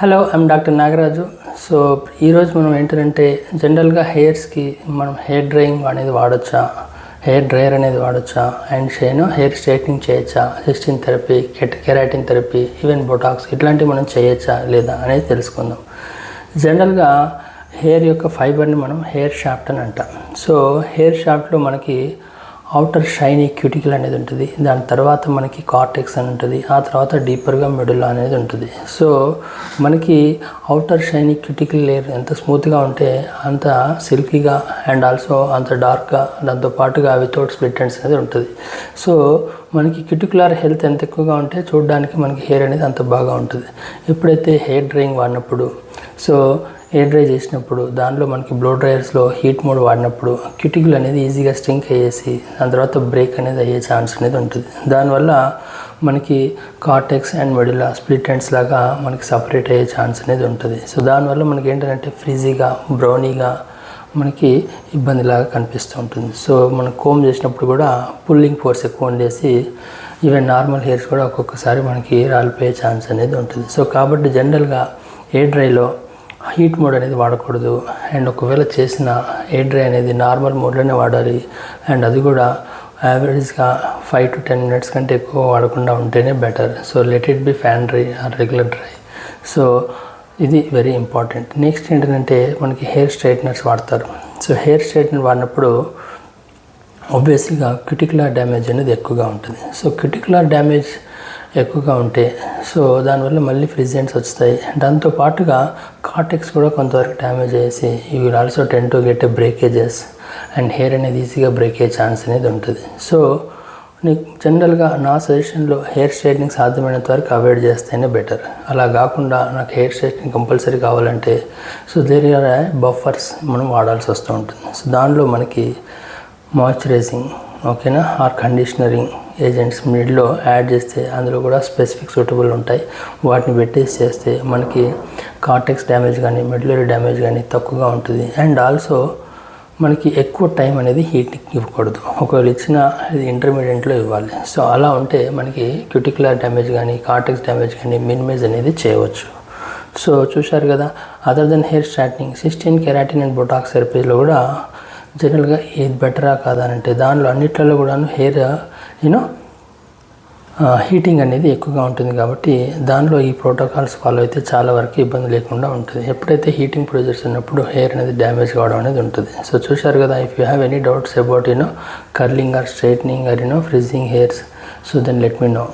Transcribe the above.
Hello I'm doctor Nagaraju. So ఈరోజు మనం ఏంటంటే జనరల్గా హెయిర్స్కి మనం హెయిర్ డ్రైయింగ్ అనేది వాడచ్చా, హెయిర్ డ్రైయర్ అనేది వాడచ్చా, అండ్ హెయిర్ స్ట్రైట్నింగ్ చేయొచ్చా, cystine therapy, keratin therapy, even Botox ఇట్లాంటివి మనం చేయొచ్చా లేదా అనేది తెలుసుకుందాం. జనరల్గా హెయిర్ యొక్క ఫైబర్ని మనం హెయిర్ షాఫ్ట్ అని అంటాం. సో హెయిర్ షాఫ్ట్లో మనకి అవుటర్ షైనీ క్యూటికల్ అనేది ఉంటుంది, దాని తర్వాత మనకి కార్టెక్స్ అని ఉంటుంది, ఆ తర్వాత డీపర్గా మెడుల్లా అనేది ఉంటుంది. సో మనకి అవుటర్ షైనీ క్యూటికల్ లేయర్ ఎంత స్మూత్గా ఉంటే అంత సిల్కీగా అండ్ ఆల్సో అంత డార్క్గా, దాంతోపాటుగా వితౌట్ స్ప్లిట్ ఎండ్స్ అనేది ఉంటుంది. సో మనకి క్యూటికులర్ హెల్త్ ఎంత ఎక్కువగా ఉంటే చూడడానికి మనకి హెయిర్ అనేది అంత బాగా ఉంటుంది. ఎప్పుడైతే హెయిర్ డ్రైయింగ్ వాడినప్పుడు, సో ఎయిర్ డ్రై చేసినప్పుడు దానిలో మనకి బ్లో డ్రైయర్స్లో హీట్ మోడ్ వాడినప్పుడు క్యూటికల్ అనేది ఈజీగా స్ట్రింక్ అయ్యేసి దాని తర్వాత బ్రేక్ అనేది అయ్యే ఛాన్స్ అనేది ఉంటుంది. దానివల్ల మనకి cortex and medulla split ends లాగా మనకి సపరేట్ అయ్యే ఛాన్స్ అనేది ఉంటుంది. సో దానివల్ల మనకి ఏంటంటే ఫ్రీజీగా, బ్రౌనీగా మనకి ఇబ్బందిలాగా కనిపిస్తూ ఉంటుంది. సో మనం కోమ్ చేసినప్పుడు కూడా పుల్లింగ్ ఫోర్స్ ఎక్కువ ఉండేసి ఈవెన్ నార్మల్ హెయిర్స్ కూడా ఒక్కొక్కసారి మనకి రాలిపోయే ఛాన్స్ అనేది ఉంటుంది. సో కాబట్టి జనరల్గా ఎయిర్ డ్రైలో హీట్ మోడ్ అనేది వాడకూడదు. అండ్ ఒకవేళ చేసిన ఎయిర్ డ్రై అనేది నార్మల్ మోడ్లోనే వాడాలి. అండ్ అది కూడా యావరేజ్గా 5 to 10 minutes కంటే ఎక్కువ వాడకుండా ఉంటేనే better. So let it be fan dry or regular dry. So ఇది వెరీ ఇంపార్టెంట్. నెక్స్ట్ ఏంటంటే మనకి హెయిర్ స్ట్రైట్నర్స్ వాడతారు. సో హెయిర్ స్ట్రైట్నర్ వాడినప్పుడు ఆబ్వియస్లీగా క్యూటికులర్ డ్యామేజ్ అనేది ఎక్కువగా ఉంటుంది. సో క్యూటికులర్ డ్యామేజ్ ఎక్కువగా ఉంటే సో దానివల్ల మళ్ళీ ఫ్రిజ్ ఎండ్స్ వస్తాయి. దాంతోపాటుగా కార్టెక్స్ కూడా కొంతవరకు డ్యామేజ్ అయ్యేసి you will also tend to get a breakages and hair అనేది ఈజీగా బ్రేక్ అయ్యే ఛాన్స్ అనేది ఉంటుంది. సో నీకు జనరల్గా నా సజెషన్లో హెయిర్ స్ట్రైట్నింగ్ సాధ్యమైనంత వరకు అవాయిడ్ చేస్తేనే బెటర్. అలా కాకుండా నాకు హెయిర్ స్ట్రైట్నింగ్ కంపల్సరీ కావాలంటే సో దేర్ ఆర్ బఫర్స్ మనం వాడాల్సి వస్తూ ఉంటుంది. సో దానిలో మనకి మాయిశ్చరైజింగ్ ఓకేనా ఆర్ కండిషనరింగ్ ఏజెంట్స్ మిడ్లో యాడ్ చేస్తే అందులో కూడా స్పెసిఫిక్ సూటబుల్ ఉంటాయి. వాటిని పెట్టేసి చేస్తే మనకి కార్టెక్స్ డ్యామేజ్ కానీ మెడ్యులరీ డ్యామేజ్ కానీ తక్కువగా ఉంటుంది. అండ్ ఆల్సో మనకి ఎక్కువ టైం అనేది హీట్కి ఇవ్వకూడదు. ఒకవేళ ఇచ్చినా ఇది ఇంటర్మీడియట్లో ఇవ్వాలి. సో అలా ఉంటే మనకి క్యూటికులర్ డ్యామేజ్ కానీ కార్టెక్స్ డ్యామేజ్ కానీ మినిమైజ్ అనేది చేయవచ్చు. సో చూశారు కదా, other than hair straightening, cysteine, keratin and Botox థెరపీలో కూడా జనరల్గా ఏది బెటరా కాదనంటే దానిలో అన్నిట్లలో కూడాను హెయిర్ హీటింగ్ అనేది ఎక్కువగా ఉంటుంది. కాబట్టి దానిలో ఈ ప్రోటోకాల్స్ ఫాలో అయితే చాలా వరకు ఇబ్బంది లేకుండా ఉంటుంది. ఎప్పుడైతే హీటింగ్ ప్రొసీజర్స్ ఉన్నప్పుడు హెయిర్ అనేది డ్యామేజ్ కావడం అనేది ఉంటుంది. సో చూశారు కదా, if you have any doubts about curling or straightening or frizzing hairs, so then let me no.